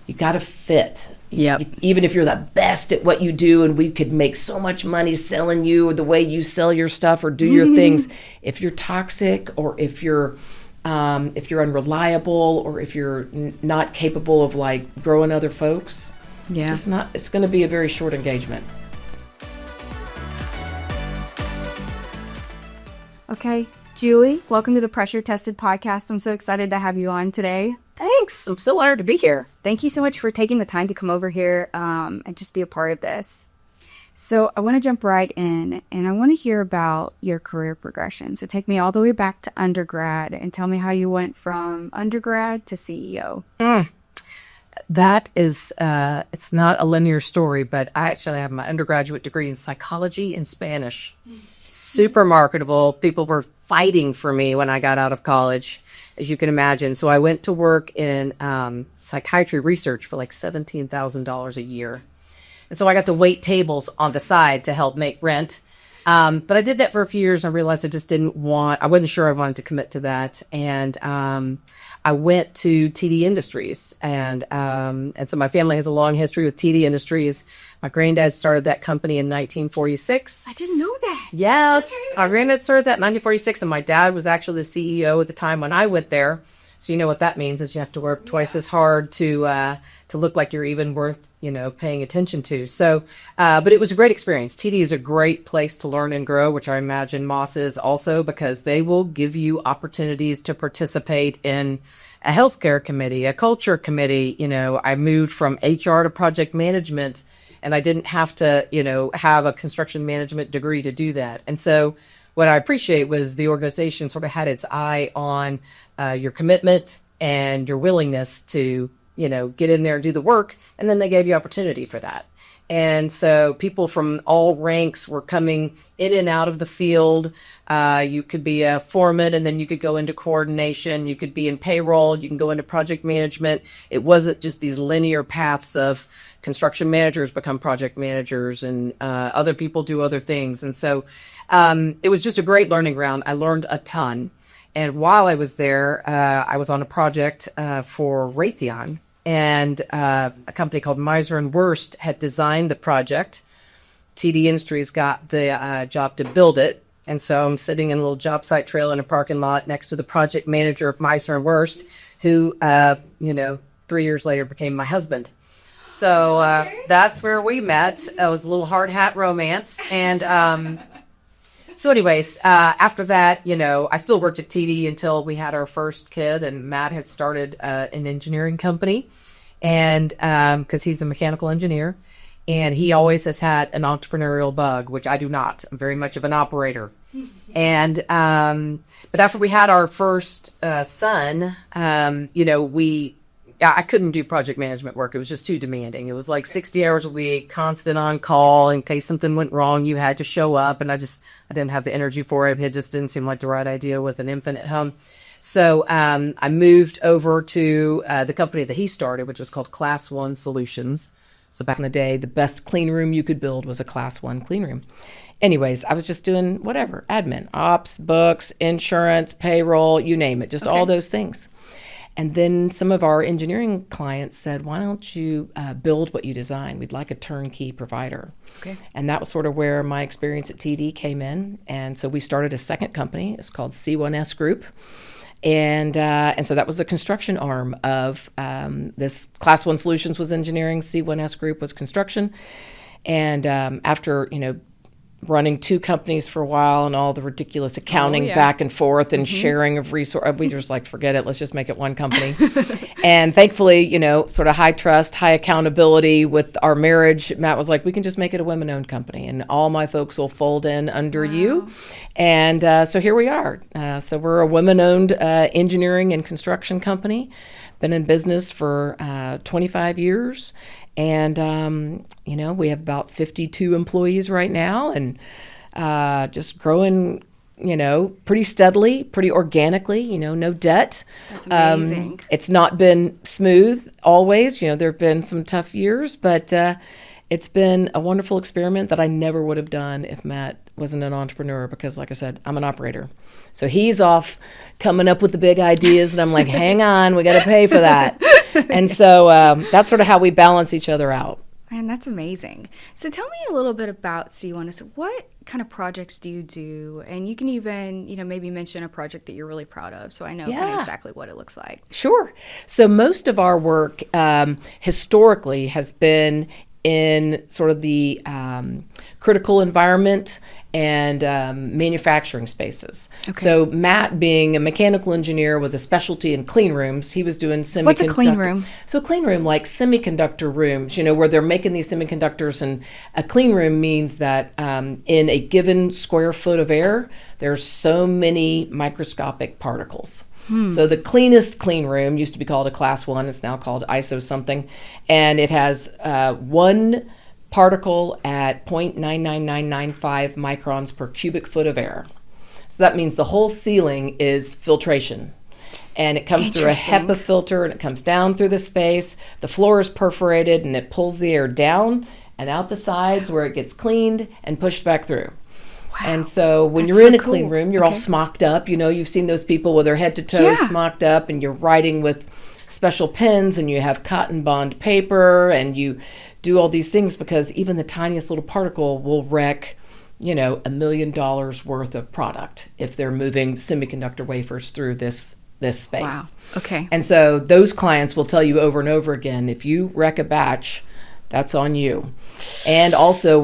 You got to fit. Yep. Even if you're the best at what you do and we could make so much money selling you the way you sell your stuff or do your things, if you're toxic or if you're unreliable or if you're not capable of like growing other folks, it's going to be a very short engagement. Okay, Julie, welcome to the Pressure Tested Podcast. I'm so excited to have you on today. Thanks. I'm so honored to be here. Thank you so much for taking the time to come over here and just be a part of this. So I want to jump right in, and I want to hear about your career progression. So take me all the way back to undergrad and tell me how you went from undergrad to CEO. That is, it's not a linear story, but I actually have my undergraduate degree in psychology and Spanish. Super marketable. People were fighting for me when I got out of college, as you can imagine. So I went to work in psychiatry research for like $17,000 a year. And so I got to wait tables on the side to help make rent. But I did that for a few years and I realized I wasn't sure I wanted to commit to that. And I went to TD Industries. And so my family has a long history with TD Industries. My granddad started that company in 1946. I didn't know that. Yeah, our granddad started that in 1946, and my dad was actually the CEO at the time when I went there. So you know what that means is you have to work twice as hard to look like you're even worth paying attention to. So, but it was a great experience. TD is a great place to learn and grow, which I imagine Moss is also, because they will give you opportunities to participate in a healthcare committee, a culture committee. I moved from HR to project management. And I didn't have to, have a construction management degree to do that. And so what I appreciate was the organization sort of had its eye on your commitment and your willingness to, get in there and do the work. And then they gave you opportunity for that. And so people from all ranks were coming in and out of the field. You could be a foreman and then you could go into coordination. You could be in payroll. You can go into project management. It wasn't just these linear paths of construction managers become project managers and other people do other things. And so it was just a great learning ground. I learned a ton. And while I was there, I was on a project for Raytheon. And a company called Miser and Wurst had designed the project. TD Industries got the job to build it. And so I'm sitting in a little job site trailer in a parking lot next to the project manager of Miser and Wurst, who, 3 years later became my husband. So that's where we met. It was a little hard hat romance. And so anyways, after that, I still worked at TD until we had our first kid, and Matt had started an engineering company, and because he's a mechanical engineer, and he always has had an entrepreneurial bug, which I do not. I'm very much of an operator. And but after we had our first son, I couldn't do project management work. It was just too demanding. It was like 60 hours a week, constant on call. In case something went wrong, you had to show up. And I didn't have the energy for it. It just didn't seem like the right idea with an infant at home. So I moved over to the company that he started, which was called Class 1 Solutions. So back in the day, the best clean room you could build was a Class 1 clean room. Anyways, I was just doing whatever, admin, ops, books, insurance, payroll, you name it, just all those things. And then some of our engineering clients said, why don't you build what you design? We'd like a turnkey provider. Okay. And that was sort of where my experience at TD came in. And so we started a second company. It's called C1S Group. And so that was the construction arm of this. Class 1 Solutions was engineering. C1S Group was construction. And after, running two companies for a while and all the ridiculous accounting back and forth and sharing of resources, we just like, forget it, let's just make it one company. And thankfully, sort of high trust, high accountability with our marriage, Matt was like, we can just make it a women-owned company and all my folks will fold in under you. And so here we are. So we're a women-owned engineering and construction company, been in business for 25 years. And, we have about 52 employees right now and just growing, pretty steadily, pretty organically, no debt. That's amazing. It's not been smooth always. There have been some tough years, but it's been a wonderful experiment that I never would have done if Matt wasn't an entrepreneur because, like I said, I'm an operator. So he's off coming up with the big ideas, and I'm like, hang on, we got to pay for that. And so that's sort of how we balance each other out. Man, that's amazing. So tell me a little bit about C1S. What kind of projects do you do? And you can even, maybe mention a project that you're really proud of, so I know kind of exactly what it looks like. Sure. So most of our work historically has been in sort of the critical environment and manufacturing spaces. Okay. So Matt, being a mechanical engineer with a specialty in clean rooms, he was doing semiconductor. What's a clean room? So a clean room, like semiconductor rooms, where they're making these semiconductors. And a clean room means that in a given square foot of air, there's so many microscopic particles. So the cleanest clean room used to be called a class 1. It's now called ISO something. And it has one particle at 0.99995 microns per cubic foot of air. So that means the whole ceiling is filtration. And it comes through a HEPA filter, and it comes down through the space. The floor is perforated, and it pulls the air down and out the sides where it gets cleaned and pushed back through. Wow. And so when you're in a clean room, you're all smocked up. You've seen those people with their head to toe smocked up, and you're writing with special pens, and you have cotton bond paper, and you do all these things because even the tiniest little particle will wreck, $1 million worth of product if they're moving semiconductor wafers through this space. Wow. Okay. And so those clients will tell you over and over again, if you wreck a batch, that's on you. And also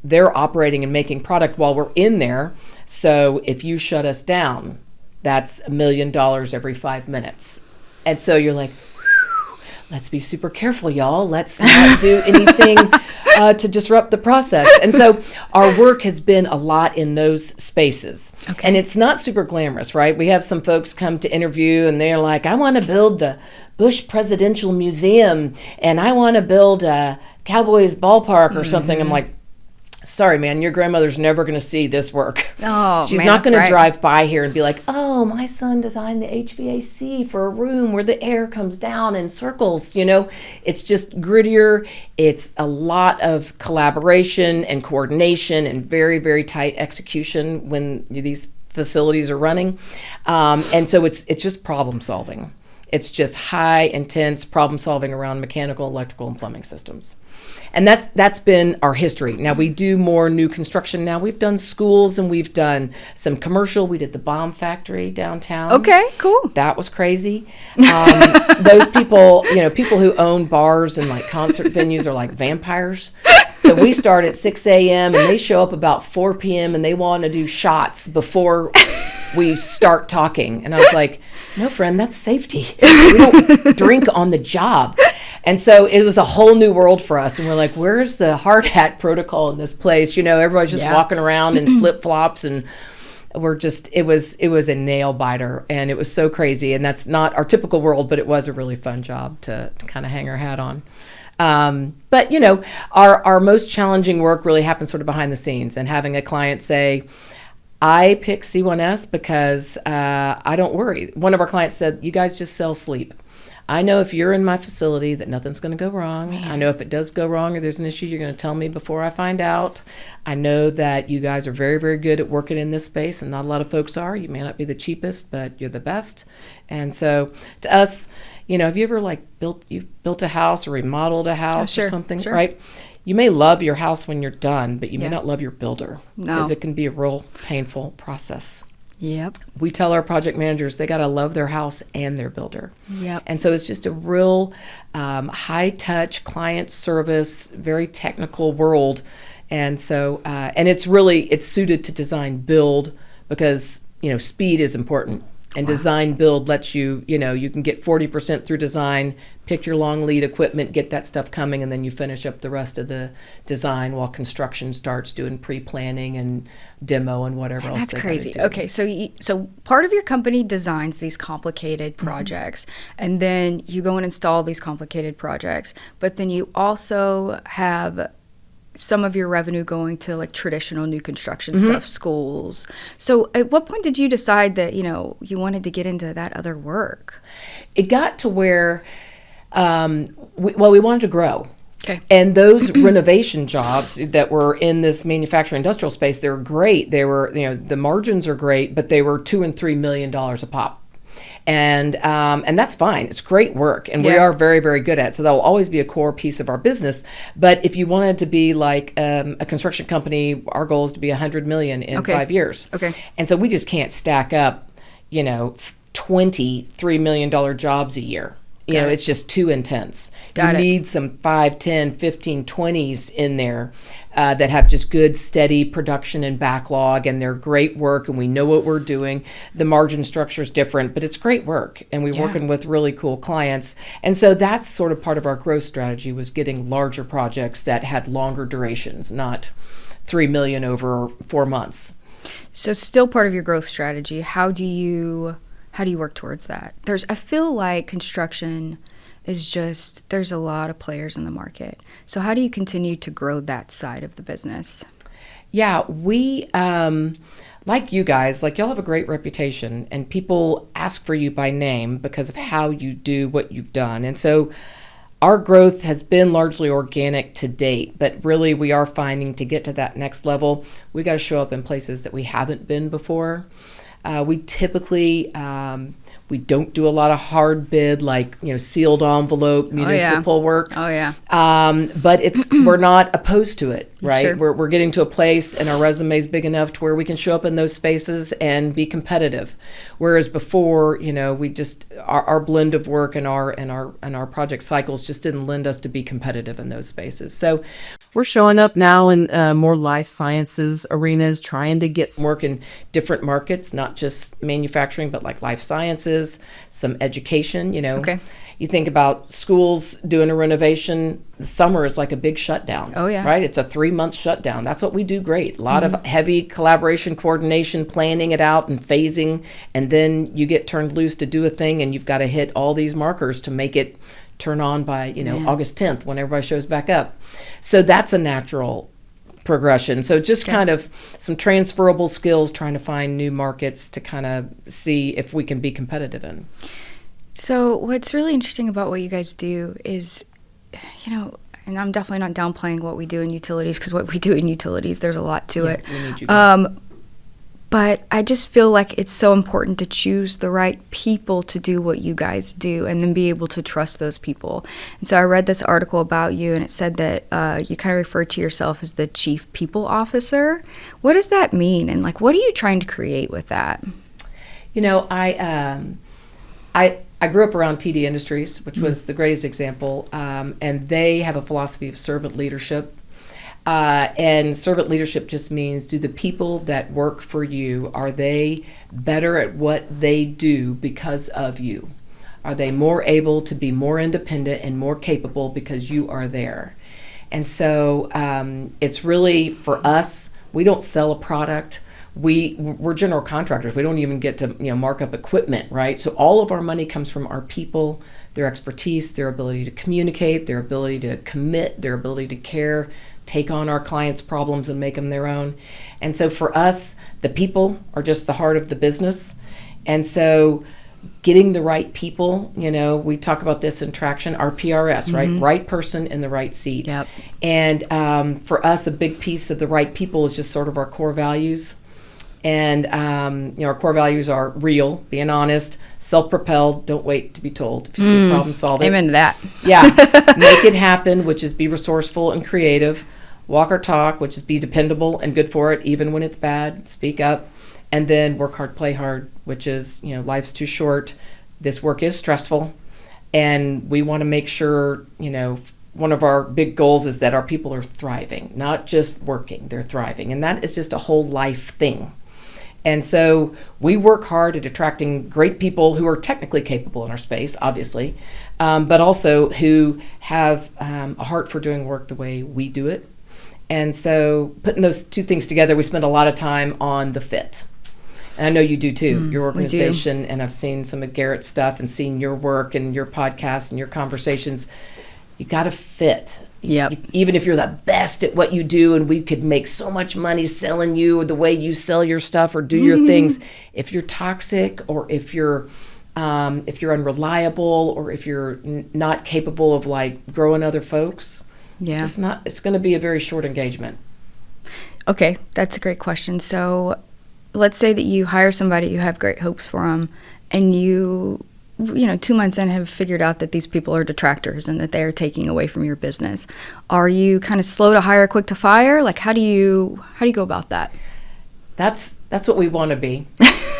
they're operating and making product while we're in there. So if you shut us down, that's $1 million every 5 minutes. And so you're like, let's be super careful, y'all. Let's not do anything to disrupt the process. And so our work has been a lot in those spaces. Okay. And it's not super glamorous, right? We have some folks come to interview, and they're like, I want to build the Bush Presidential Museum, and I want to build a Cowboys ballpark or something. I'm like, sorry, man, your grandmother's never going to see this work. Oh, She's not going to drive by here and be like, oh, my son designed the HVAC for a room where the air comes down in circles. It's just grittier. It's a lot of collaboration and coordination and very, very tight execution when these facilities are running. And so it's just problem solving. It's just high, intense problem solving around mechanical, electrical, and plumbing systems. And that's been our history. Now we do more new construction now. We've done schools, and we've done some commercial. We did the bomb factory downtown. Okay, cool. That was crazy. Those people, people who own bars and like concert venues are like vampires. So we start at 6 a.m. and they show up about 4 p.m. and they want to do shots before we start talking. And I was like, no, friend, that's safety. We don't drink on the job. And so it was a whole new world for us. And we're like, where's the hard hat protocol in this place? Everybody's just walking around in flip-flops, and it was a nail biter, and it was so crazy. And that's not our typical world, but it was a really fun job to kind of hang our hat on. But our most challenging work really happens sort of behind the scenes, and having a client say, I pick C1S because I don't worry. One of our clients said, you guys just sell sleep. I know if you're in my facility that nothing's going to go wrong. Man. I know if it does go wrong or there's an issue, you're going to tell me before I find out. I know that you guys are very, very good at working in this space, and not a lot of folks are. You may not be the cheapest, but you're the best. And so to us, have you ever built a house or remodeled a house or something, right? You may love your house when you're done, but you may not love your builder. No. Because it can be a real painful process. Yep. We tell our project managers they got to love their house and their builder. Yep. And so it's just a real high-touch client service, very technical world. And so, and it's suited to design build because, speed is important. And design build lets you, you can get 40% through design, pick your long lead equipment, get that stuff coming, and then you finish up the rest of the design while construction starts doing pre-planning and demo and whatever else. That's crazy. Okay, so part of your company designs these complicated projects, and then you go and install these complicated projects, but then you also have some of your revenue going to like traditional new construction stuff, schools. So at what point did you decide that, you wanted to get into that other work? It got to where, we wanted to grow. Okay. And those renovation jobs that were in this manufacturing industrial space, they were great. They were, the margins are great, but they were $2 and $3 million a pop. And that's fine. It's great work, and we Yeah. are very, very good at it. So that will always be a core piece of our business. But if you wanted to be like a construction company, our goal is to be 100 million in Okay. 5 years. Okay. And so we just can't stack up, $23 million jobs a year. Got it. It's just too intense. Got you it. need some 5, 10, 15, 20s in there that have just good, steady production and backlog, and they're great work, and we know what we're doing. The margin structure is different, but it's great work, and we're Yeah. working with really cool clients. And so that's sort of part of our growth strategy, was getting larger projects that had longer durations, not 3 million over 4 months. So still part of your growth strategy. How do you work towards that? I feel like construction is just, there's a lot of players in the market. So how do you continue to grow that side of the business? Yeah, we, like you guys, like y'all have a great reputation, and people ask for you by name because of how you do what you've done. And so our growth has been largely organic to date, but really we are finding to get to that next level, we got to show up in places that we haven't been before. We typically, we don't do a lot of hard bid, like, sealed envelope municipal work. Oh, yeah. But we're not opposed to it, right? Sure. We're getting to a place, and our resume is big enough to where we can show up in those spaces and be competitive. Whereas before, we just, our blend of work and our project cycles just didn't lend us to be competitive in those spaces. So We're showing up now in more life sciences arenas, trying to get some work in different markets, not just manufacturing, but like life sciences, some education, Okay. You think about schools doing a renovation, the summer is like a big shutdown. Oh, yeah. Right? It's a 3-month shutdown. That's what we do great. A lot of heavy collaboration, coordination, planning it out and phasing, and then you get turned loose to do a thing, and you've got to hit all these markers to make it turn on by, August 10th when everybody shows back up. So that's a natural progression. So just kind of some transferable skills, trying to find new markets to kind of see if we can be competitive in. So what's really interesting about what you guys do is, and I'm definitely not downplaying what we do in utilities, because what we do in utilities, there's a lot to it. We need you guys. But I just feel like it's so important to choose the right people to do what you guys do, and then be able to trust those people. And so I read this article about you, and it said that you kind of refer to yourself as the chief people officer. What does that mean? And what are you trying to create with that? I grew up around TD Industries, which was the greatest example, and they have a philosophy of servant leadership. And servant leadership just means, do the people that work for you, are they better at what they do because of you? Are they more able to be more independent and more capable because you are there? And so it's really, for us, we don't sell a product. We're general contractors. We don't even get to mark up equipment, right? So all of our money comes from our people, their expertise, their ability to communicate, their ability to commit, their ability to care, take on our clients' problems and make them their own. And so for us, the people are just the heart of the business. And so getting the right people, we talk about this in Traction, our PRS, right? Right person in the right seat. Yep. And for us, a big piece of the right people is just sort of our core values. And our core values are real, being honest, self-propelled, don't wait to be told. If you see a problem, solve it. Amen to that. Yeah. Make it happen, which is be resourceful and creative. Walk or talk, which is be dependable and good for it, even when it's bad. Speak up. And then work hard, play hard, which is, life's too short. This work is stressful. And we want to make sure, one of our big goals is that our people are thriving, not just working, they're thriving. And that is just a whole life thing. And so we work hard at attracting great people who are technically capable in our space, obviously, but also who have a heart for doing work the way we do it. And so putting those two things together, we spend a lot of time on the fit. And I know you do too, your organization, and I've seen some of Garrett's stuff and seen your work and your podcast and your conversations. You got to fit. Yep. Even if you're the best at what you do, and we could make so much money selling you or the way you sell your stuff or do your things, if you're toxic, or if you're unreliable, or if you're not capable of growing other folks, it's going to be a very short engagement. Okay, that's a great question. So let's say that you hire somebody, you have great hopes for them, and you 2 months in have figured out that these people are detractors and that they are taking away from your business. Are you kind of slow to hire, quick to fire? Like, how do you go about that? That's what we want to be.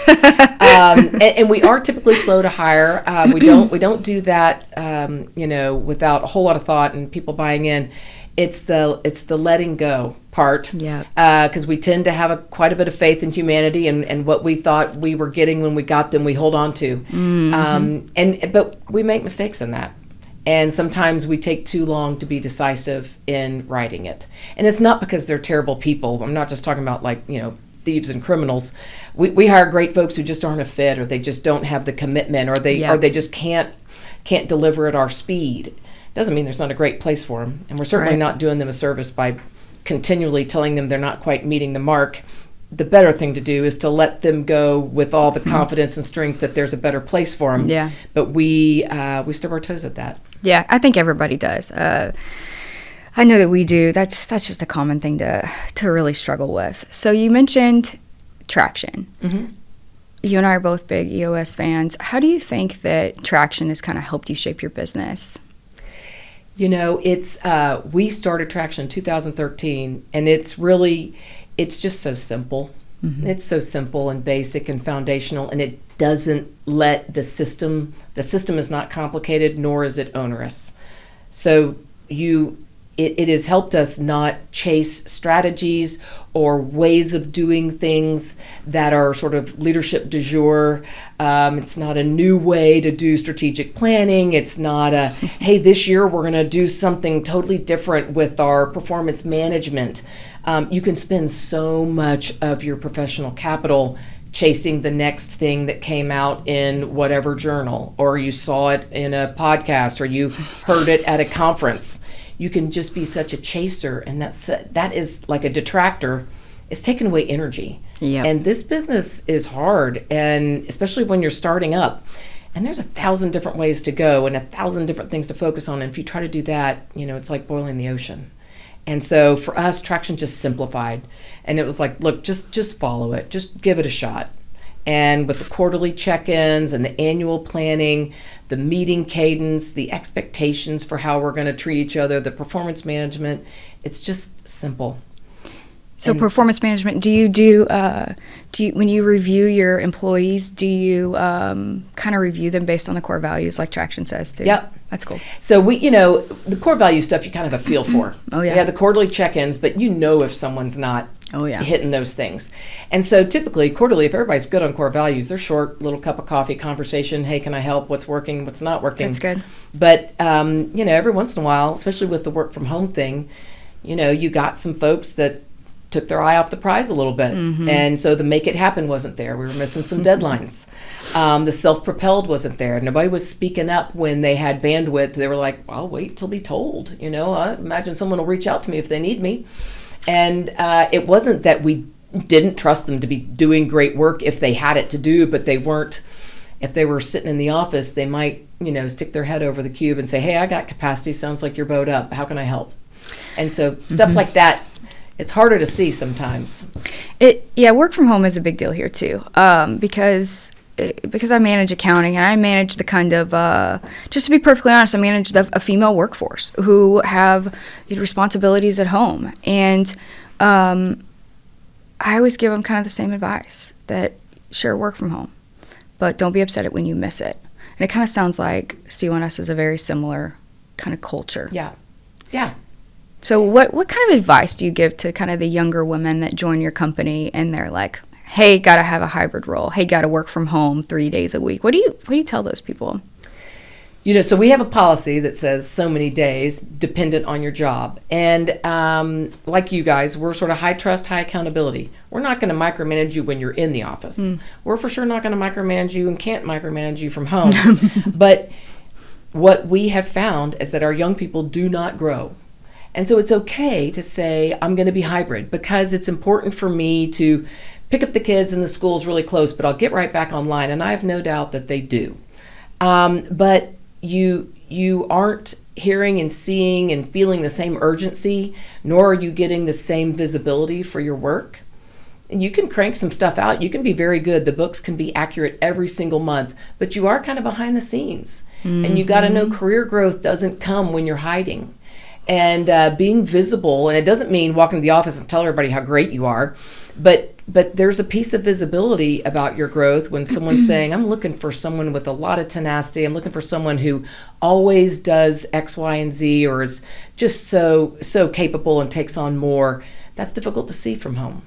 And we are typically slow to hire. We don't do that, without a whole lot of thought and people buying in. It's the letting go part. Yeah. Because we tend to have quite a bit of faith in humanity and what we thought we were getting when we got them, we hold on to. Mm-hmm. But we make mistakes in that. And sometimes we take too long to be decisive in writing it. And it's not because they're terrible people. I'm not just talking about thieves and criminals. We hire great folks who just aren't a fit, or they just don't have the commitment, or they just can't deliver at our speed. Doesn't mean there's not a great place for them, and we're certainly not doing them a service by continually telling them they're not quite meeting the mark. The better thing to do is to let them go with all the confidence and strength that there's a better place for them. Yeah. But we stub our toes at that. Yeah, I think everybody does. I know that we do. That's just a common thing to really struggle with. So you mentioned traction. Mm-hmm. You and I are both big EOS fans. How do you think that traction has kind of helped you shape your business? We started Traction in 2013, and it's just so simple. Mm-hmm. It's so simple and basic and foundational, and it doesn't let the system is not complicated, nor is it onerous. So it has helped us not chase strategies or ways of doing things that are sort of leadership du jour. It's not a new way to do strategic planning. It's not hey, this year we're going to do something totally different with our performance management. You can spend so much of your professional capital chasing the next thing that came out in whatever journal, or you saw it in a podcast, or you heard it at a conference. You can just be such a chaser, and that is like a detractor. It's taking away energy. Yep. And this business is hard, and especially when you're starting up. And there's 1,000 different ways to go and 1,000 different things to focus on. And if you try to do that, it's like boiling the ocean. And so for us, Traction just simplified. And it was like, look, just follow it. Just give it a shot. And with the quarterly check-ins and the annual planning, the meeting cadence, the expectations for how we're going to treat each other, the performance management, it's just simple. So performance management, do you when you review your employees, do you kind of review them based on the core values like Traction says too? Yep. That's cool. So the core value stuff you kind of have a feel for. Oh yeah. You have the quarterly check-ins, but if someone's not hitting those things. And so typically quarterly, if everybody's good on core values, they're short, little cup of coffee conversation. Hey, can I help? What's working? What's not working? That's good. But every once in a while, especially with the work from home thing, you got some folks that took their eye off the prize a little bit. Mm-hmm. And so the make it happen wasn't there. We were missing some deadlines. The self-propelled wasn't there. Nobody was speaking up when they had bandwidth. They were like, I'll wait till be told. I imagine someone will reach out to me if they need me. And it wasn't that we didn't trust them to be doing great work if they had it to do, but they weren't. If they were sitting in the office, they might, stick their head over the cube and say, hey, I got capacity. Sounds like you're bowed up. How can I help? And so stuff like that, it's harder to see sometimes. Work from home is a big deal here too, because I manage accounting and I manage the kind of, just to be perfectly honest, I manage a female workforce who have responsibilities at home, and I always give them kind of the same advice that sure, work from home, but don't be upset when you miss it. And it kind of sounds like C1S is a very similar kind of culture. Yeah. So what kind of advice do you give to kind of the younger women that join your company and they're like, hey, got to have a hybrid role. Hey, got to work from home 3 days a week. What do you tell those people? So we have a policy that says so many days dependent on your job. And like you guys, we're sort of high trust, high accountability. We're not going to micromanage you when you're in the office. We're for sure not going to micromanage you and can't micromanage you from home. But what we have found is that our young people do not grow. And so it's okay to say, I'm going to be hybrid because it's important for me to pick up the kids in the schools really close, but I'll get right back online. And I have no doubt that they do. But you aren't hearing and seeing and feeling the same urgency, nor are you getting the same visibility for your work. you can crank some stuff out. You can be very good. The books can be accurate every single month, but you are kind of behind the scenes. And you got to know career growth doesn't come when you're hiding. And being visible, and it doesn't mean walking to the office and tell everybody how great you are, but there's a piece of visibility about your growth when someone's saying, I'm looking for someone with a lot of tenacity. I'm looking for someone who always does X, Y, and Z, or is just so capable and takes on more. That's difficult to see from home.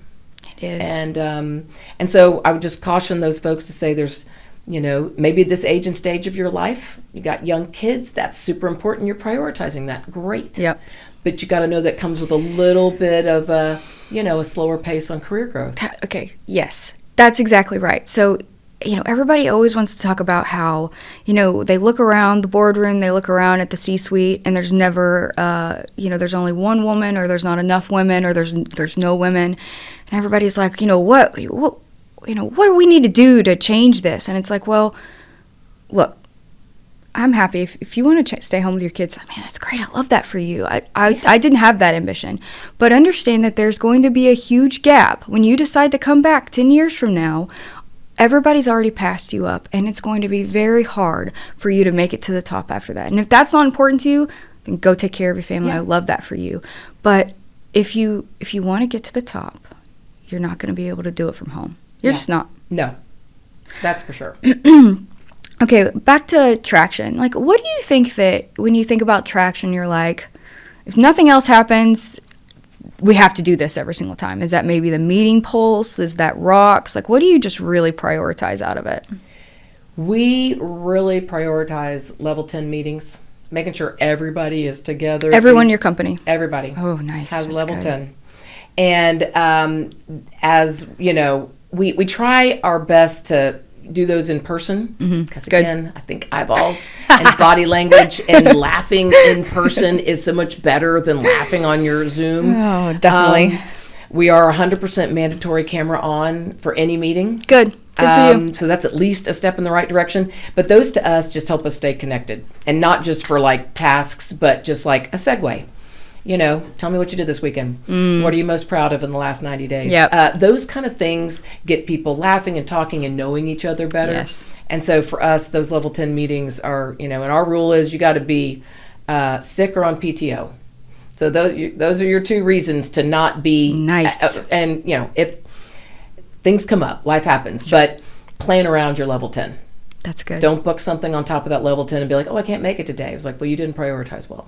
It is. And so I would just caution those folks to say there's, maybe this age and stage of your life, you got young kids, that's super important. You're prioritizing that. Great. Yep. But you got to know that comes with a little bit of a slower pace on career growth. Okay. Yes, that's exactly right. So, everybody always wants to talk about how, they look around the boardroom, they look around at the C-suite, and there's never, there's only one woman, or there's not enough women, or there's no women, and everybody's like, what do we need to do to change this? And it's like, well, look, I'm happy if you want to stay home with your kids. I mean, that's great. I love that for you. I didn't have that ambition, but understand that there's going to be a huge gap when you decide to come back 10 years from now. Everybody's already passed you up, and it's going to be very hard for you to make it to the top after that. And if that's not important to you, then go take care of your family. Yeah. I love that for you. But if you want to get to the top, you're not going to be able to do it from home. You're just not. No, that's for sure. Okay, back to traction. Like, what do you think that when you think about traction, you're like, if nothing else happens, we have to do this every single time? Is that maybe the meeting pulse? Is that rocks? Like, what do you just really prioritize out of it? We really prioritize level 10 meetings, making sure everybody is together. Everyone in your company? Everybody. Oh, nice. Has That's level good. 10. And as you know, we try our best to do those in person because again, I think eyeballs and body language and laughing in person is so much better than laughing on your Zoom. Oh, definitely. We are 100% mandatory camera on for any meeting. Good for you. So that's at least a step in the right direction. But those to us just help us stay connected, and not just for like tasks, but just like a segue. Tell me what you did this weekend. What are you most proud of in the last 90 days? Yep. Those kind of things get people laughing and talking and knowing each other better. Yes. And so for us, those level 10 meetings are, and our rule is you got to be sick or on PTO. So those are your two reasons to not be. Nice. And, if things come up, life happens, but plan around your level 10. That's good. Don't book something on top of that level 10 and be like, oh, I can't make it today. It's like, well, you didn't prioritize well.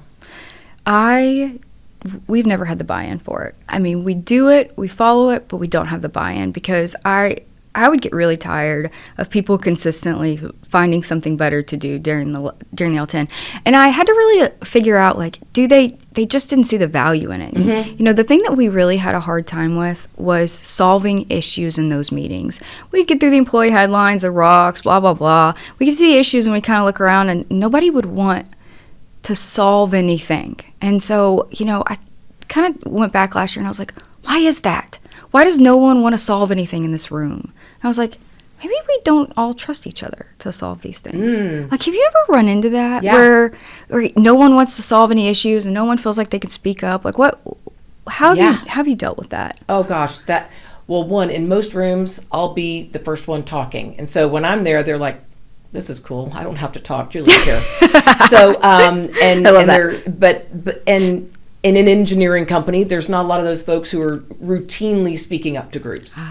We've never had the buy-in for it. I mean, we do it, we follow it, but we don't have the buy-in because I would get really tired of people consistently finding something better to do during the L10. And I had to really figure out, like, they just didn't see the value in it. And, the thing that we really had a hard time with was solving issues in those meetings. We'd get through the employee headlines, the rocks, blah, blah, blah. We could see the issues and we kind of look around and nobody would want to solve anything. And so, I kind of went back last year and I was like, why is that? Why does no one want to solve anything in this room? And I was like, maybe we don't all trust each other to solve these things. Like, have you ever run into that where no one wants to solve any issues and no one feels like they can speak up? Like, how have you dealt with that? Oh gosh, one, in most rooms, I'll be the first one talking. And so when I'm there, they're like, this is cool. I don't have to talk. Julie's here. So, and I love that. But in an engineering company, there's not a lot of those folks who are routinely speaking up to groups.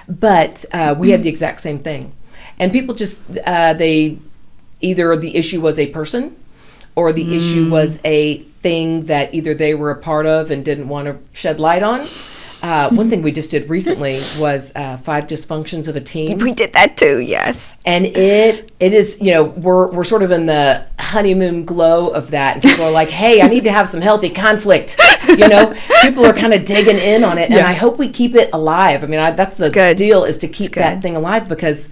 But we had the exact same thing. And people just, they either the issue was a person or the issue was a thing that either they were a part of and didn't want to shed light on. One thing we just did recently was 5 dysfunctions of a team. We did that too, yes. And it is, we're sort of in the honeymoon glow of that. And people are like, hey, I need to have some healthy conflict. People are kind of digging in on it. And I hope we keep it alive. I mean, that's the deal, is to keep that thing alive, because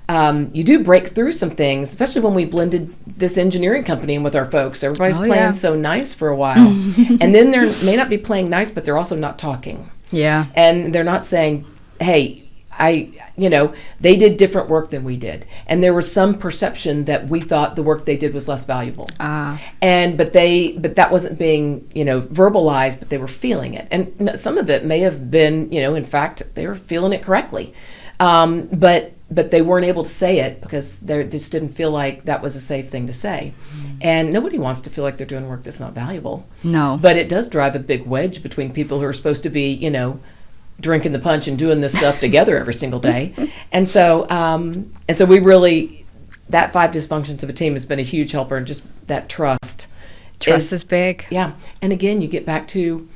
you do break through some things, especially when we blended this engineering company in with our folks. Everybody's playing so nice for a while. And then they may not be playing nice, but they're also not talking. Yeah. And they're not saying, hey, they did different work than we did, and there was some perception that we thought the work they did was less valuable. But that wasn't being verbalized, but they were feeling it, and some of it may have been in fact they were feeling it correctly, but they weren't able to say it because they just didn't feel like that was a safe thing to say. And nobody wants to feel like they're doing work that's not valuable. No, but it does drive a big wedge between people who are supposed to be drinking the punch and doing this stuff together every single day. And so we really, that 5 dysfunctions of a team has been a huge helper, and just that trust. Trust is big. Yeah. And again, you get back to,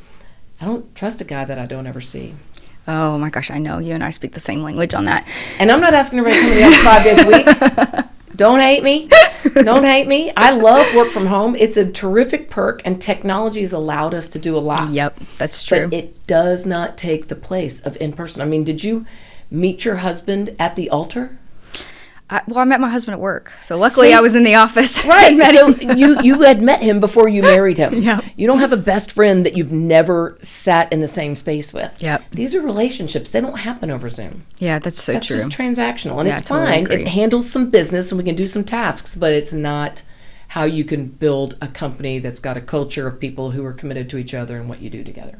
I don't trust a guy that I don't ever see. Oh my gosh, I know. You and I speak the same language on that. And I'm not asking everybody to come to the office 5 days a week. Don't hate me. Don't hate me. I love work from home. It's a terrific perk, and technology has allowed us to do a lot. Yep, that's true. But it does not take the place of in-person. I mean, did you meet your husband at the altar? I met my husband at work, so luckily I was in the office. Right, so you had met him before you married him. Yeah. You don't have a best friend that you've never sat in the same space with. Yep. These are relationships. They don't happen over Zoom. Yeah, that's true. That's just transactional, and Yeah, it's I totally fine. agree. It handles some business, and we can do some tasks, but it's not how you can build a company that's got a culture of people who are committed to each other and what you do together.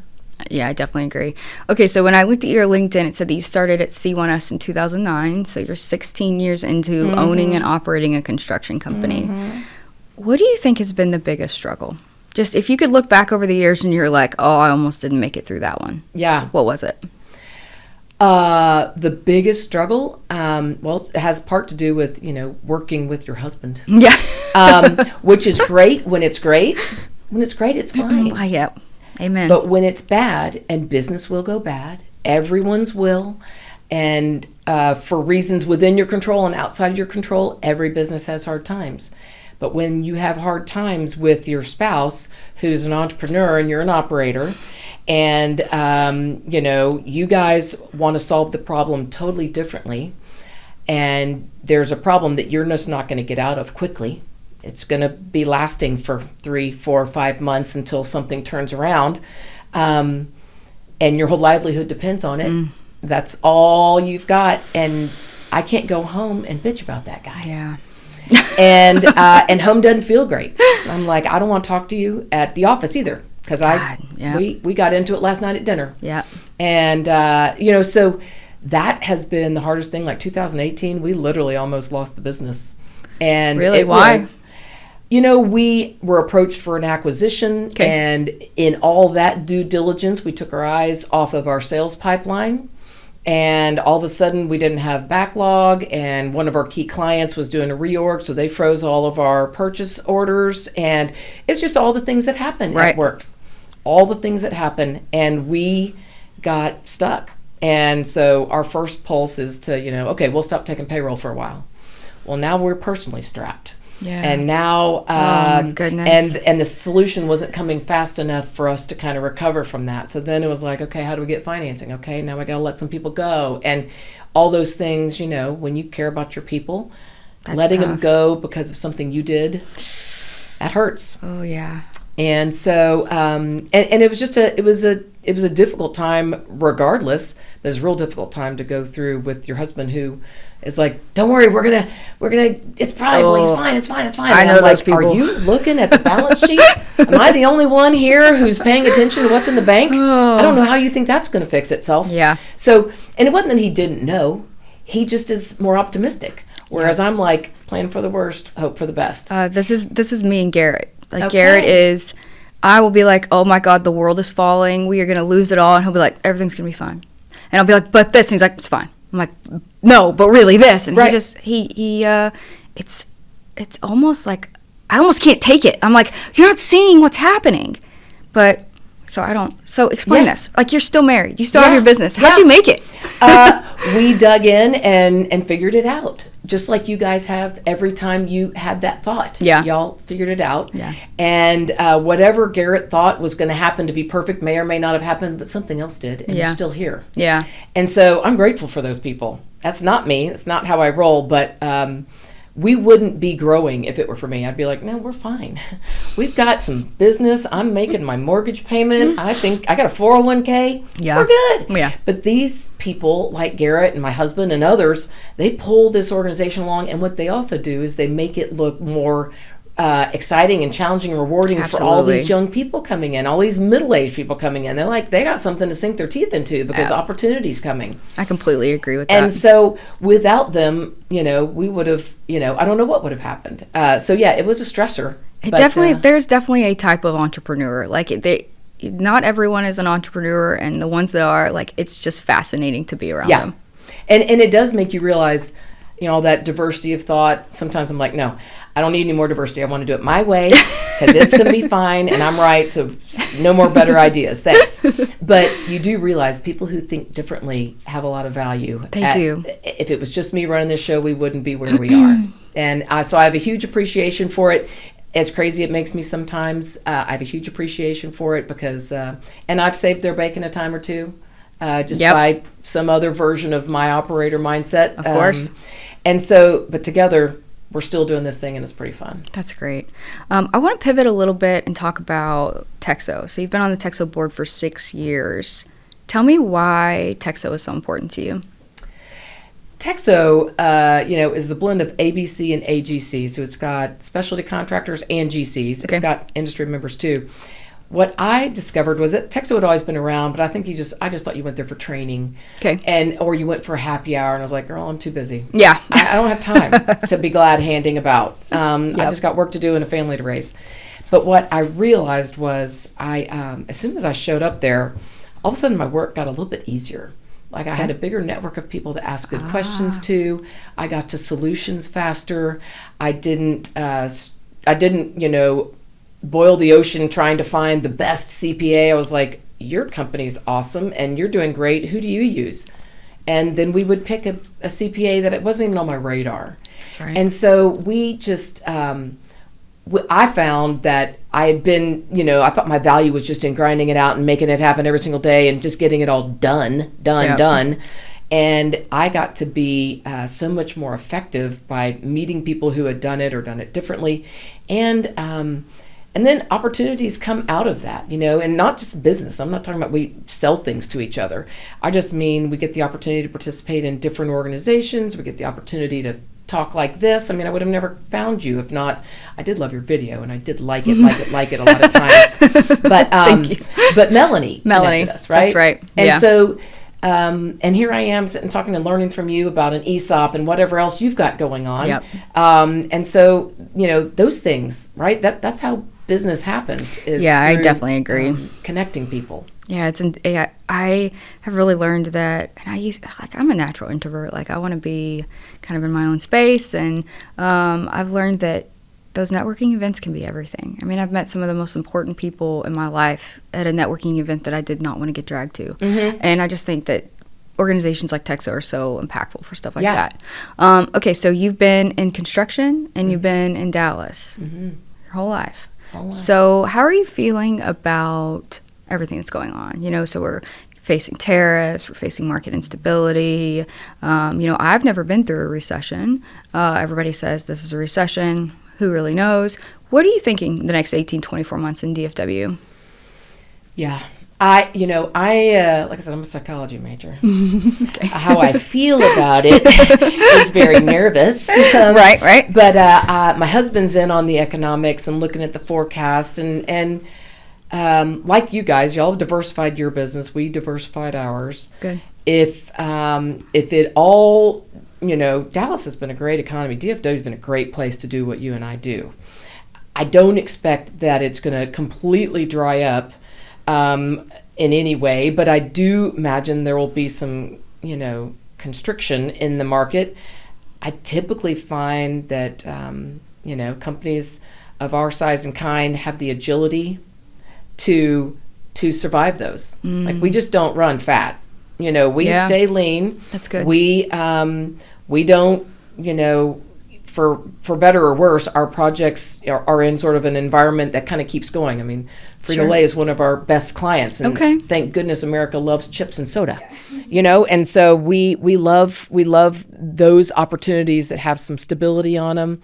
Yeah, I definitely agree. Okay, so when I looked at your LinkedIn, it said that you started at C1S in 2009, so you're 16 years into owning and operating a construction company. What do you think has been the biggest struggle? Just if you could look back over the years and you're like, oh, I almost didn't make it through that one. Yeah. What was it? The biggest struggle, it has part to do with, working with your husband. Yeah. Which is great when it's great. When it's great, it's fine. Yeah. Amen. But when it's bad, and business will go bad, everyone's will, and for reasons within your control and outside of your control, every business has hard times. But when you have hard times with your spouse, who's an entrepreneur and you're an operator, and you guys want to solve the problem totally differently, and there's a problem that you're just not going to get out of quickly. It's going to be lasting for 3, 4, 5 months until something turns around, and your whole livelihood depends on it. That's all you've got, and I can't go home and bitch about that guy. Yeah. And home doesn't feel great. I'm like, I don't want to talk to you at the office either, because we got into it last night at dinner. Yeah. And so that has been the hardest thing. Like 2018, we literally almost lost the business. And really, why? We were approached for an acquisition, and in all that due diligence, we took our eyes off of our sales pipeline, and all of a sudden we didn't have backlog, and one of our key clients was doing a reorg, so they froze all of our purchase orders, and it's just all the things that happen at work. All the things that happen, and we got stuck. And so our first pulse is to, okay, we'll stop taking payroll for a while. Well, now we're personally strapped. Yeah. And now, oh my goodness. and the solution wasn't coming fast enough for us to kind of recover from that. So then it was like, okay, how do we get financing? Okay, now we got to let some people go. And all those things, when you care about your people, letting them go because of something you did, that hurts. Oh yeah. And so, and it was just it was a difficult time regardless. But it was a real difficult time to go through with your husband, who is like, don't worry, we're gonna, it's probably, it's fine. I know those people. Are you looking at the balance sheet? Am I the only one here who's paying attention to what's in the bank? I don't know how you think that's going to fix itself. Yeah. So, and it wasn't that he didn't know. He just is more optimistic. Whereas I'm like, plan for the worst, hope for the best. This is me and Garrett. Garrett is, I will be like, oh my God, the world is falling. We are going to lose it all. And he'll be like, everything's going to be fine. And I'll be like, but this. And he's like, it's fine. I'm like, no, but really this. And it's almost like, I almost can't take it. I'm like, you're not seeing what's happening. But, so explain this. Like, you're still married. You still have your business. How'd you make it? We dug in and figured it out. Just like you guys have every time you had that thought. Yeah. Y'all figured it out. Yeah. And whatever Garrett thought was going to happen to be perfect may or may not have happened, but something else did, and you're still here. Yeah. And so I'm grateful for those people. That's not me. It's not how I roll, but we wouldn't be growing if it were for me. I'd be like, no, we're fine. We've got some business. I'm making my mortgage payment. I think I got a 401k. Yeah. We're good. Yeah. But these people like Garrett and my husband and others, they pull this organization along. And what they also do is they make it look more exciting and challenging and rewarding for all these young people coming in, all these middle-aged people coming in. They're like, they got something to sink their teeth into because opportunity's coming. I completely agree with that. And so without them, we would have, I don't know what would have happened. So yeah, it was a stressor. There's definitely a type of entrepreneur. Like not everyone is an entrepreneur, and the ones that are, like, it's just fascinating to be around them. And it does make you realize, all that diversity of thought. Sometimes I'm like, no, I don't need any more diversity. I want to do it my way because it's going to be fine and I'm right. So no more better ideas. Thanks. But you do realize people who think differently have a lot of value. They do. If it was just me running this show, we wouldn't be where we are. And so I have a huge appreciation for it. As crazy it makes me sometimes, I have a huge appreciation for it because, and I've saved their bacon a time or two. By some other version of my operator mindset. Of course. And so, but together, we're still doing this thing and it's pretty fun. That's great. I want to pivot a little bit and talk about Texo. So you've been on the Texo board for 6 years. Tell me why Texo is so important to you. Texo, is the blend of ABC and AGC. So it's got specialty contractors and GCs. Okay. It's got industry members too. What I discovered was that Texo had always been around, but I think I just thought you went there for training. Okay. Or you went for a happy hour, and I was like, girl, I'm too busy. Yeah. I don't have time to be glad handing about. I just got work to do and a family to raise. But what I realized was as soon as I showed up there, all of a sudden my work got a little bit easier. Like I had a bigger network of people to ask good questions to. I got to solutions faster. I didn't, boil the ocean trying to find the best CPA. I was like, your company's awesome and you're doing great. Who do you use? And then we would pick a CPA that it wasn't even on my radar. That's right. And so we just, I found that I had been, I thought my value was just in grinding it out and making it happen every single day and just getting it all done. And I got to be so much more effective by meeting people who had done it or done it differently. And then opportunities come out of that, and not just business. I'm not talking about we sell things to each other. I just mean we get the opportunity to participate in different organizations. We get the opportunity to talk like this. I mean, I would have never found you if not. I did love your video, and I did like it a lot of times. But Thank you. But Melanie connected us, right? That's right. And so, and here I am sitting talking and learning from you about an ESOP and whatever else you've got going on. Yep. And so, those things, right? That's how business happens. I definitely agree. Connecting people. Yeah, I have really learned that, and I'm a natural introvert. Like I want to be kind of in my own space, and I've learned that those networking events can be everything. I mean, I've met some of the most important people in my life at a networking event that I did not want to get dragged to, and I just think that organizations like Texo are so impactful for stuff like that. Okay, so you've been in construction and you've been in Dallas your whole life. So how are you feeling about everything that's going on? So we're facing tariffs, we're facing market instability. I've never been through a recession. Everybody says this is a recession. Who really knows? What are you thinking the next 18, 24 months in DFW? Yeah. Like I said, I'm a psychology major. Okay. How I feel about it is very nervous. Right. But my husband's in on the economics and looking at the forecast. And like you guys, y'all have diversified your business. We diversified ours. Good. If it all, Dallas has been a great economy. DFW has been a great place to do what you and I do. I don't expect that it's going to completely dry up in any way, but I do imagine there will be some, constriction in the market. I typically find that, companies of our size and kind have the agility to survive those. Like we just don't run fat. We stay lean. That's good. We don't, for better or worse, our projects are in sort of an environment that kind of keeps going. I mean, Frito-Lay is one of our best clients, and thank goodness America loves chips and soda, and so we love those opportunities that have some stability on them.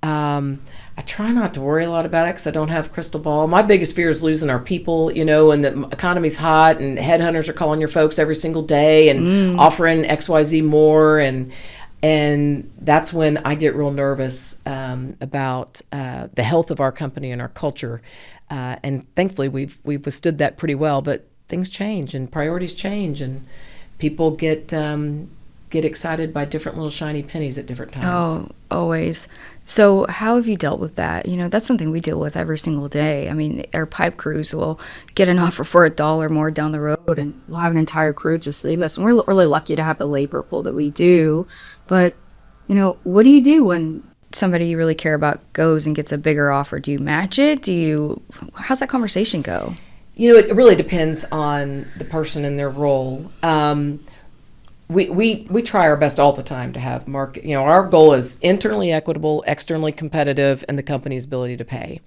I try not to worry a lot about it because I don't have a crystal ball. My biggest fear is losing our people, and the economy's hot and headhunters are calling your folks every single day and offering XYZ more. And that's when I get real nervous about the health of our company and our culture. And thankfully, we've withstood that pretty well. But things change and priorities change, and people get excited by different little shiny pennies at different times. Oh, always. So how have you dealt with that? That's something we deal with every single day. I mean, our pipe crews will get an offer for $1 more down the road, and we'll have an entire crew just leave us. And we're really lucky to have the labor pool that we do. But, what do you do when somebody you really care about goes and gets a bigger offer? Do you match it? How's that conversation go? It really depends on the person and their role. We try our best all the time to have market. Our goal is internally equitable, externally competitive, and the company's ability to pay.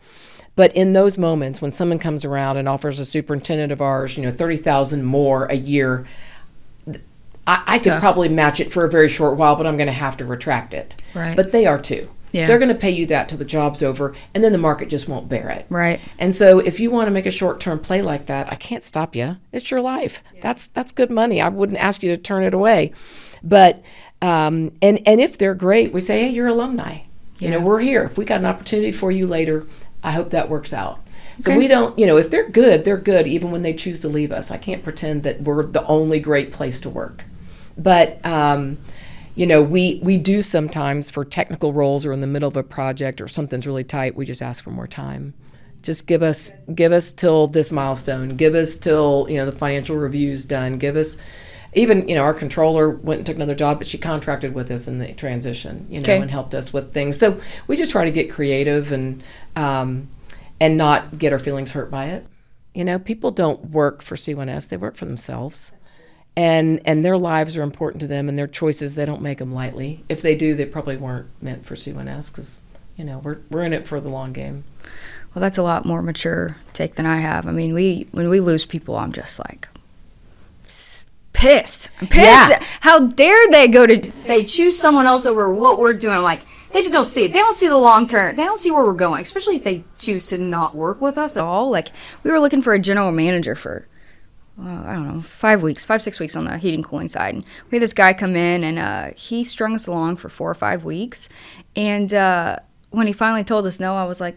But in those moments when someone comes around and offers a superintendent of ours, $30,000 more a year, I could probably match it for a very short while, but I'm going to have to retract it. Right. But they are too. Yeah. They're going to pay you that till the job's over, and then the market just won't bear it. Right. And so if you want to make a short-term play like that, I can't stop you. It's your life. Yeah. That's good money. I wouldn't ask you to turn it away. But and if they're great, we say, hey, you're alumni. Yeah. We're here. If we got an opportunity for you later, I hope that works out. So we don't, if they're good even when they choose to leave us. I can't pretend that we're the only great place to work. But we do sometimes for technical roles or in the middle of a project or something's really tight, we just ask for more time. Just give us till this milestone. Give us till, the financial review's done. Give us, even, our controller went and took another job, but she contracted with us in the transition, and helped us with things. So we just try to get creative and not get our feelings hurt by it. People don't work for C1S, they work for themselves. And their lives are important to them, and their choices, they don't make them lightly. If they do, they probably weren't meant for C1S because, we're in it for the long game. Well, that's a lot more mature take than I have. I mean, when we lose people, I'm just like pissed. I'm pissed. Yeah. How dare they choose someone else over what we're doing? Like, they just don't see it. They don't see the long term. They don't see where we're going, especially if they choose to not work with us at all. Like, we were looking for a general manager for, I don't know, 6 weeks on the heating cooling side. And we had this guy come in, and he strung us along for 4 or 5 weeks. And when he finally told us no, I was like,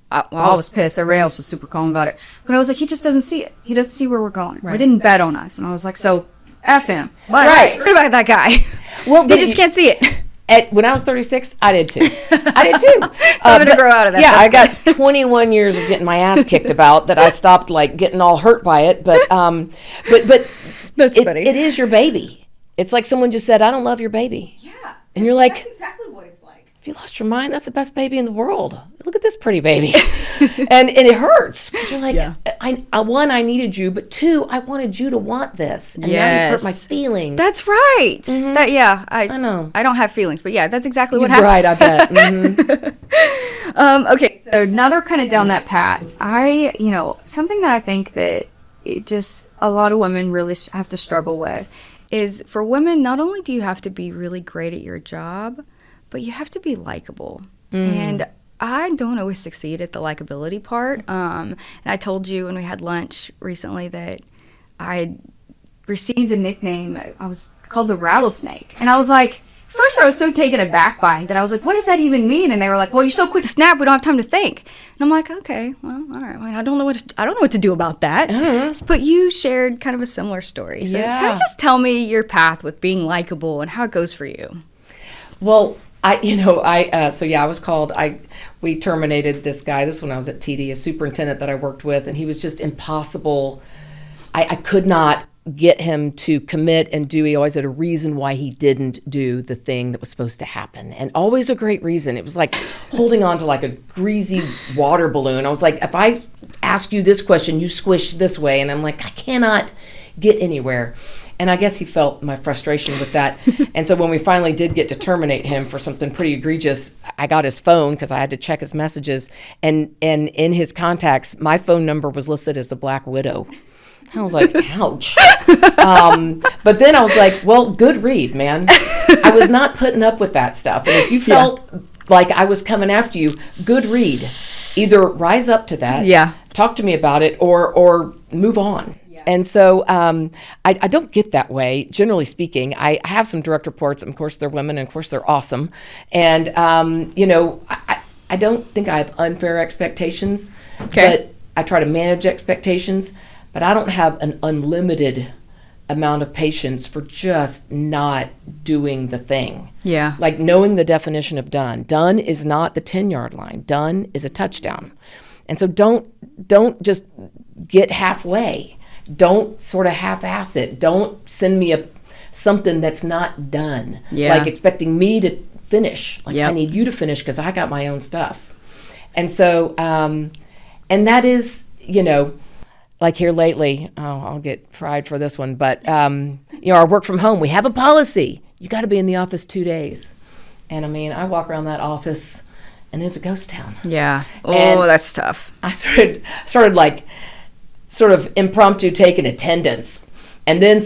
I was pissed. Everybody else was super calm about it. But I was like, he just doesn't see it. He doesn't see where we're going. Right. He didn't bet on us. And I was like, so F him. Right. What about that guy? Well, he just can't see it. When I was 36, I did too. Something to grow out of that. Yeah, I got 21 years of getting my ass kicked about that I stopped getting all hurt by it. But that's funny. It is your baby. It's like someone just said, I don't love your baby. Yeah. And you're like, that's exactly what it's like. If you lost your mind, that's the best baby in the world. Look at this pretty baby. and it hurts because you're like, one, I needed you, but two, I wanted you to want this. And now you've hurt my feelings. That's right. Mm-hmm. I know. I don't have feelings, but yeah, that's exactly what happened. Right, I bet. Mm-hmm. Okay, so now they're kind of down that path. Something that I think that a lot of women really have to struggle with is for women, not only do you have to be really great at your job, but you have to be likable. And I don't always succeed at the likability part. And I told you when we had lunch recently that I received a nickname. I was called the rattlesnake. And I was like, first I was so taken aback by it that I was like, what does that even mean? And they were like, well, you're so quick to snap, we don't have time to think. And I'm like, okay, well, all right. Well, I don't know what to do about that. But you shared kind of a similar story. So kind of just tell me your path with being likable and how it goes for you. Well, we terminated this guy. This when I was at TD, a superintendent that I worked with, and he was just impossible. I could not get him to commit and do. He always had a reason why he didn't do the thing that was supposed to happen, and always a great reason. It was like holding on to like a greasy water balloon. I was like, if I ask you this question, you squish this way, and I'm like, I cannot get anywhere. And I guess he felt my frustration with that. And so when we finally did get to terminate him for something pretty egregious, I got his phone because I had to check his messages. And in his contacts, my phone number was listed as the Black Widow. I was like, ouch. But then I was like, well, good read, man. I was not putting up with that stuff. And if you felt like I was coming after you, good read. Either rise up to that, talk to me about it, or move on. And so I don't get that way, generally speaking. I have some direct reports. Of course, they're women, and of course, they're awesome. And, I don't think I have unfair expectations, but I try to manage expectations. But I don't have an unlimited amount of patience for just not doing the thing. Yeah. Like knowing the definition of done. Done is not the 10-yard line. Done is a touchdown. And so don't just get halfway. Don't sort of half-ass it. Don't send me something that's not done. Yeah. Like expecting me to finish. Like I need you to finish because I got my own stuff. And so, and that is, like here lately, I'll get fried for this one, but, our work from home, we have a policy. You got to be in the office 2 days. And I mean, I walk around that office and it's a ghost town. Yeah. Oh, And that's tough. I started like sort of impromptu taking attendance. And then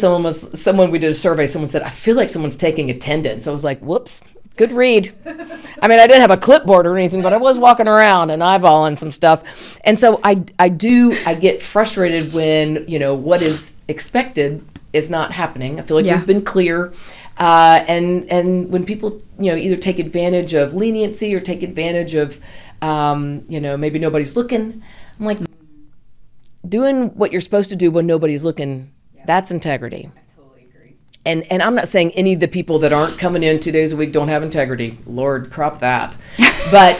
we did a survey, someone said, I feel like someone's taking attendance. I was like, whoops. Good read. I mean, I didn't have a clipboard or anything, but I was walking around and eyeballing some stuff. And so I get frustrated when, what is expected is not happening. I feel like we've been clear. And when people, either take advantage of leniency or take advantage of, maybe nobody's looking, I'm like, doing what you're supposed to do when nobody's looking, that's integrity. And I'm not saying any of the people that aren't coming in 2 days a week don't have integrity. Lord, crop that. But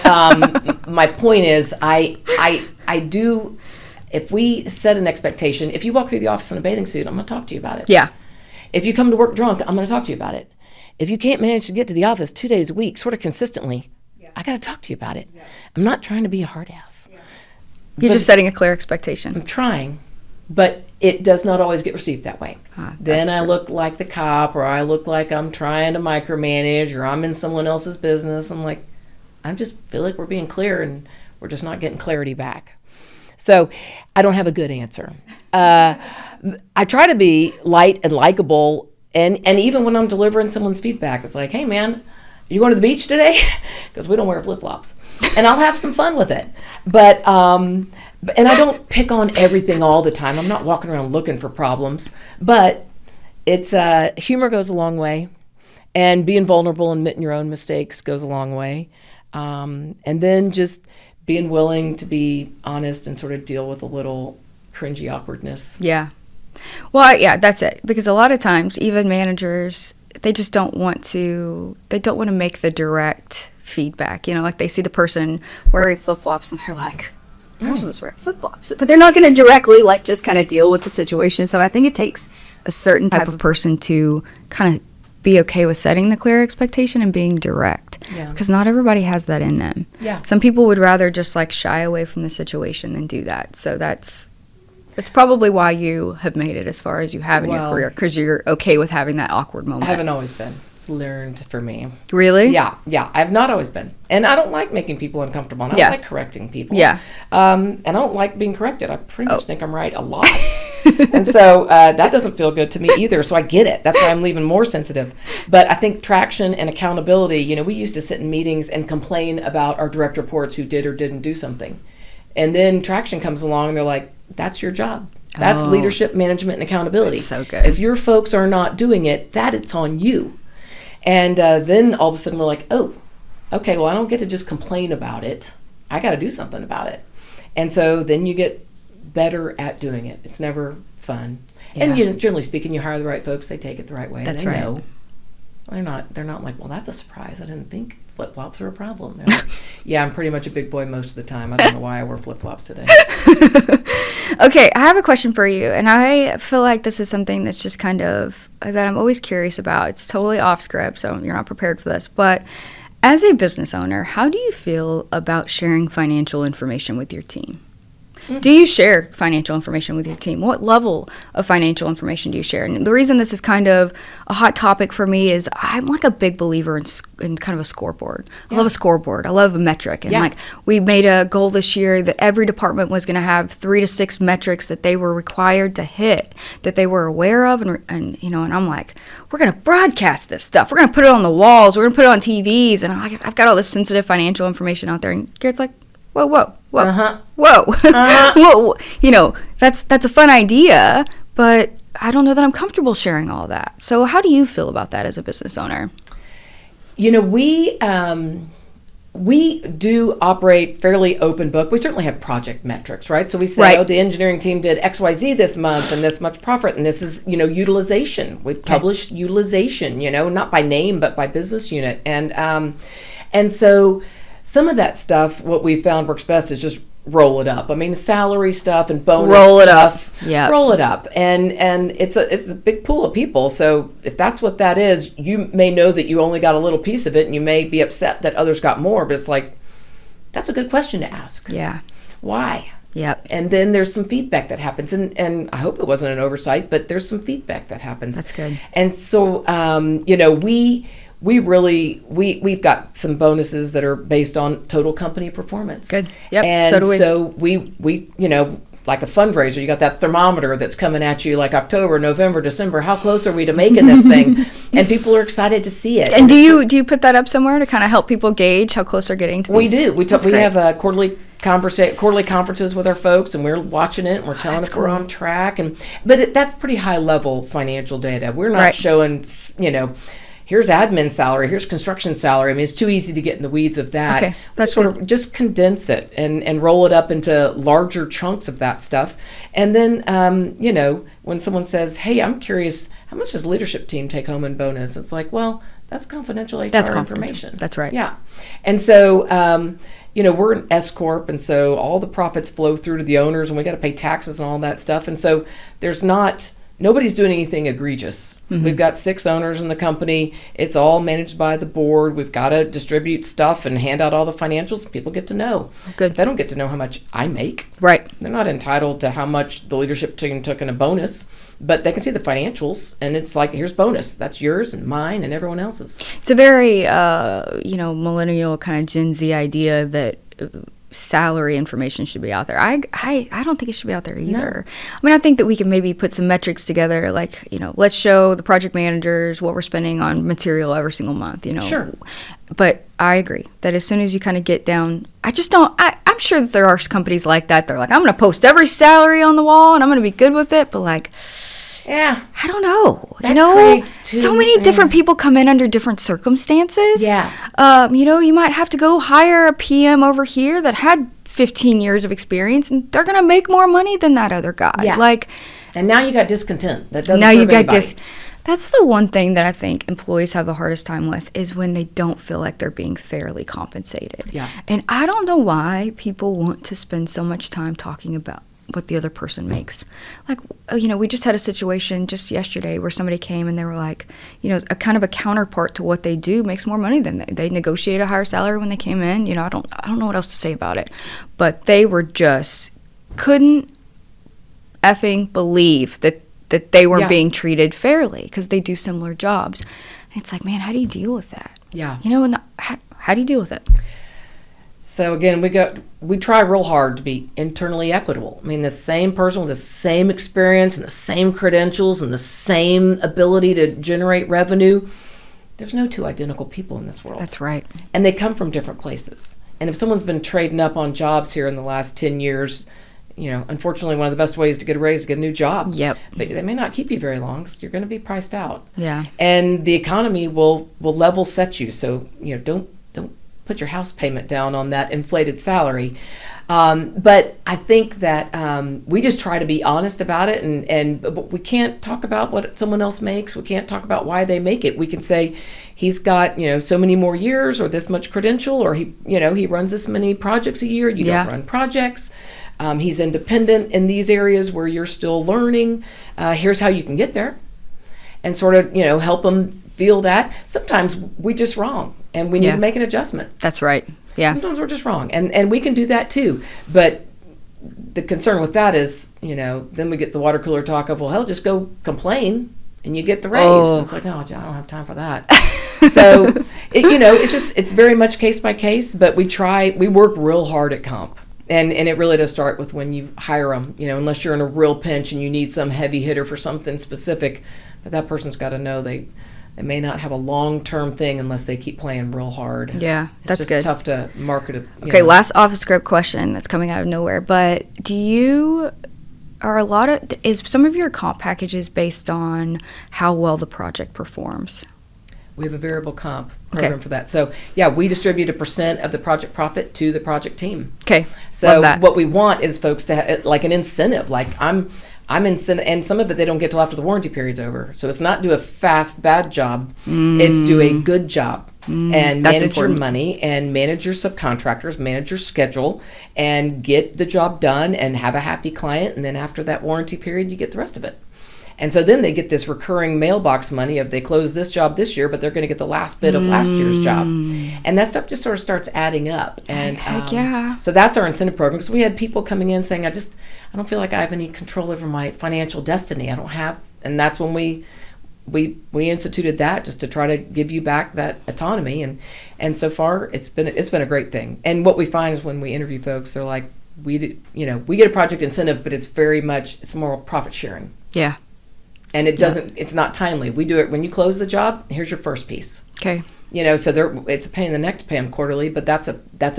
my point is, I do, if we set an expectation, if you walk through the office in a bathing suit, I'm going to talk to you about it. Yeah. If you come to work drunk, I'm going to talk to you about it. If you can't manage to get to the office 2 days a week, sort of consistently, I got to talk to you about it. I'm not trying to be a hard ass. You're just setting a clear expectation. I'm trying. But it does not always get received that way. Then I look like the cop, or I look like I'm trying to micromanage, or I'm in someone else's business. I'm like, I just feel like we're being clear, and we're just not getting clarity back. So I don't have a good answer. I try to be light and likable, and even when I'm delivering someone's feedback, it's like, hey, man, you going to the beach today? Because we don't wear flip-flops. And I'll have some fun with it. But and I don't pick on everything all the time. I'm not walking around looking for problems. But it's humor goes a long way. And being vulnerable and admitting your own mistakes goes a long way. And then just being willing to be honest and sort of deal with a little cringy awkwardness. Yeah. Well, yeah, that's it. Because a lot of times, even managers, they just don't want to make the direct feedback. Like they see the person wearing flip-flops and they're like, I was supposed to wear flip-flops. But they're not going to directly just kind of deal with the situation. So I think it takes a certain type of person to kind of be okay with setting the clear expectation and being direct. Yeah. Because not everybody has that in them. Yeah. Some people would rather just shy away from the situation than do that. So that's probably why you have made it as far as you have in your career, because you're okay with having that awkward moment. I haven't always been. It's learned for me. Really? Yeah. I've not always been. And I don't like making people uncomfortable. And I don't like correcting people. Yeah. And I don't like being corrected. I pretty much think I'm right a lot. And so that doesn't feel good to me either. So I get it. That's why I'm even more sensitive. But I think traction and accountability, we used to sit in meetings and complain about our direct reports who did or didn't do something. And then traction comes along and they're like, that's your job. That's leadership, management, and accountability. That's so good. If your folks are not doing it, it's on you. And then all of a sudden we're like, oh, okay, well, I don't get to just complain about it. I got to do something about it. And so then you get better at doing it. It's never fun. Yeah. And generally speaking, you hire the right folks, they take it the right way. That's they right. Know. They're not like, well, that's a surprise. I didn't think flip-flops were a problem. They're like, yeah, I'm pretty much a big boy most of the time. I don't know why I wear flip-flops today. Okay, I have a question for you, and I feel like this is something that's just kind of, that I'm always curious about. It's totally off script, so you're not prepared for this, but as a business owner, how do you feel about sharing financial information with your team? Do you share financial information with your team? What level of financial information do you share? And the reason this is kind of a hot topic for me is I'm like a big believer in kind of a scoreboard. I love a scoreboard. I love a metric. And like we made a goal this year that every department was going to have 3 to 6 metrics that they were required to hit, that they were aware of. And I'm like, we're going to broadcast this stuff. We're going to put it on the walls. We're going to put it on TVs. And I've got all this sensitive financial information out there. And Garrett's like, whoa, whoa. That's a fun idea, but I don't know that I'm comfortable sharing all that. So how do you feel about that as a business owner? We do operate fairly open book. We certainly have project metrics, right? So we say, the engineering team did XYZ this month and this much profit, and this is, utilization. We publish utilization, not by name, but by business unit. And so some of that stuff, what we found works best is just roll it up. I mean, salary stuff and bonus roll it stuff. Up. Yeah. Roll it up. And it's a big pool of people. So if that's what that is, you may know that you only got a little piece of it and you may be upset that others got more, but it's like, that's a good question to ask. Yeah. Why? Yep. And then there's some feedback that happens. And I hope it wasn't an oversight, but there's some feedback that happens. That's good. And so, we've got some bonuses that are based on total company performance. Good. Yep. And so do we. So we like a fundraiser, you got that thermometer that's coming at you like October, November, December. How close are we to making this thing? And people are excited to see it. And do you put that up somewhere to kind of help people gauge how close they're getting to these? We do. We have a quarterly conferences with our folks, and we're watching it and we're telling if we're on track. But that's pretty high level financial data. We're not showing, here's admin salary, here's construction salary. I mean, it's too easy to get in the weeds of that. Okay, that's sort of just condense it and roll it up into larger chunks of that stuff. And then, when someone says, hey, I'm curious, how much does leadership team take home in bonus? It's like, well, that's confidential HR information. That's right. Yeah. And so, we're an S Corp, and so all the profits flow through to the owners, and we got to pay taxes and all that stuff. And so nobody's doing anything egregious. Mm-hmm. We've got 6 owners in the company. It's all managed by the board. We've got to distribute stuff and hand out all the financials. People get to know. Good. They don't get to know how much I make. Right. They're not entitled to how much the leadership team took in a bonus, but they can see the financials, and it's like, here's bonus. That's yours and mine and everyone else's. It's a very, millennial kind of Gen Z idea that salary information should be out there. I don't think it should be out there either. No. I mean, I think that we can maybe put some metrics together, like, let's show the project managers what we're spending on material every single month, Sure. But I agree that as soon as you kind of get down, I'm sure that there are companies like that. They're like, I'm going to post every salary on the wall and I'm going to be good with it. But like, yeah, I don't know. That so many different people come in under different circumstances. Yeah. You might have to go hire a PM over here that had 15 years of experience, and they're going to make more money than that other guy. Yeah. And now you got discontent. That doesn't serve anybody. That's the one thing that I think employees have the hardest time with, is when they don't feel like they're being fairly compensated. Yeah. And I don't know why people want to spend so much time talking about what the other person makes. Like, we just had a situation just yesterday where somebody came and they were like, a kind of a counterpart to what they do makes more money than they negotiate a higher salary when they came in. I don't know what else to say about it, but they were just couldn't effing believe that they weren't being treated fairly because they do similar jobs. And it's like, man, how do you deal with that? Yeah. How do you deal with it? So again, we try real hard to be internally equitable. I mean, the same person with the same experience and the same credentials and the same ability to generate revenue. There's no 2 identical people in this world. That's right. And they come from different places. And if someone's been trading up on jobs here in the last 10 years, unfortunately, one of the best ways to get a raise is to get a new job. Yep. But they may not keep you very long, so you're going to be priced out. Yeah. And the economy will level set you. So, don't put your house payment down on that inflated salary. But I think that we just try to be honest about it, but we can't talk about what someone else makes. We can't talk about why they make it. We can say he's got, so many more years or this much credential, or he runs this many projects a year. You don't run projects. He's independent in these areas where you're still learning. Here's how you can get there, and sort of, help them feel that. Sometimes we're just wrong and we need to make an adjustment. That's right. Yeah. Sometimes we're just wrong, and we can do that too. But the concern with that is, then we get the water cooler talk of, well, hell, just go complain and you get the raise. Oh. And it's like, no, I don't have time for that. So, it's very much case by case, but we work real hard at comp. And it really does start with when you hire them, unless you're in a real pinch and you need some heavy hitter for something specific. But that person's got to know they may not have a long-term thing unless they keep playing real hard. Yeah, that's just good. tough to market it. Okay, last off-the-script question that's coming out of nowhere, but is some of your comp packages based on how well the project performs? We have a variable comp program for that. So, we distribute a % of the project profit to the project team. Okay, So love that. what we want is folks to have like an incentive. Like I'm incentive, and some of it they don't get till after the warranty period's over. So it's not do a fast bad job. It's do a good job and that's manage important. your money and manage your subcontractors, manage your schedule, and get the job done and have a happy client. And then after that warranty period, you get the rest of it. And so then they get this recurring mailbox money of they close this job this year, but they're going to get the last bit of last year's job. And that stuff just sort of starts adding up. And Heck yeah. So that's our incentive program. Because we had people coming in saying, I don't feel like I have any control over my financial destiny. I don't have. And that's when we instituted that just to try to give you back that autonomy. And so far it's been a great thing. And what we find is when we interview folks, they're like, we get a project incentive, but it's more profit sharing. Yeah. And it's not timely. We do it when you close the job. Here's your first piece. Okay. So it's a pain in the neck to pay them quarterly, but that's a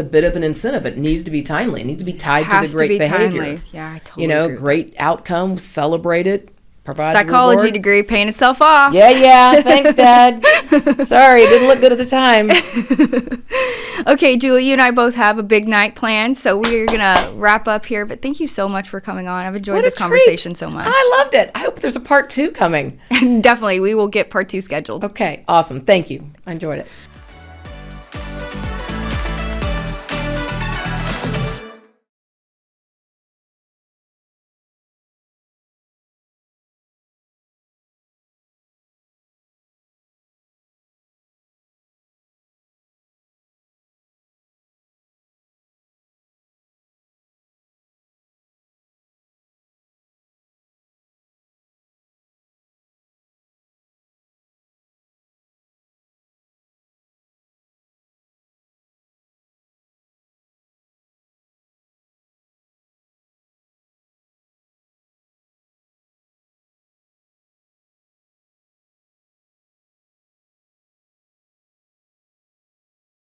bit of an incentive. It needs to be timely. It needs to be tied to the great behavior. Timely. Yeah, I totally agree with Great outcome, celebrate it, provide psychology reward. degree paying itself off. Yeah. Thanks, Dad. Sorry, it didn't look good at the time. Okay, Julie, you and I both have a big night planned, so we're going to wrap up here. But thank you so much for coming on. I've enjoyed What a this treat. conversation so much. I loved it. I hope there's a part 2 coming. Definitely. We will get part 2 scheduled. Okay, awesome. Thank you. I enjoyed it.